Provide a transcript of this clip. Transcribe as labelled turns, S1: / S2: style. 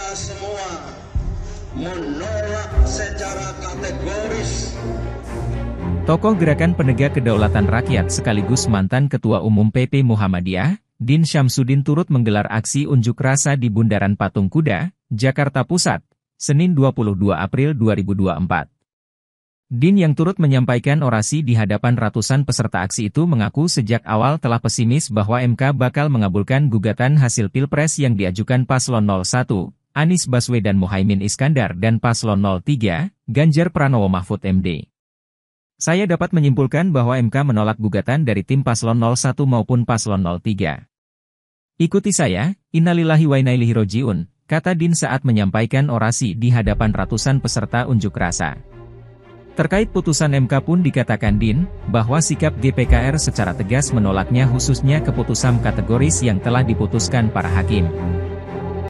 S1: kita semua menolak secara kategoris.
S2: Tokoh Gerakan Penegak Kedaulatan Rakyat sekaligus mantan Ketua Umum PP Muhammadiyah, Din Syamsuddin turut menggelar aksi unjuk rasa di Bundaran Patung Kuda, Jakarta Pusat, Senin 22 April 2024. Din yang turut menyampaikan orasi di hadapan ratusan peserta aksi itu mengaku sejak awal telah pesimis bahwa MK bakal mengabulkan gugatan hasil Pilpres yang diajukan Paslon 01, Anies Baswedan Muhaimin Iskandar dan Paslon 03, Ganjar Pranowo Mahfud MD. Saya dapat menyimpulkan bahwa MK menolak gugatan dari tim Paslon 01 maupun Paslon 03. Ikuti saya, innalillahi wa inna ilaihi raji'un, kata Din saat menyampaikan orasi di hadapan ratusan peserta unjuk rasa. Terkait putusan MK pun dikatakan Din, bahwa sikap GPKR secara tegas menolaknya khususnya keputusan kategoris yang telah diputuskan para hakim.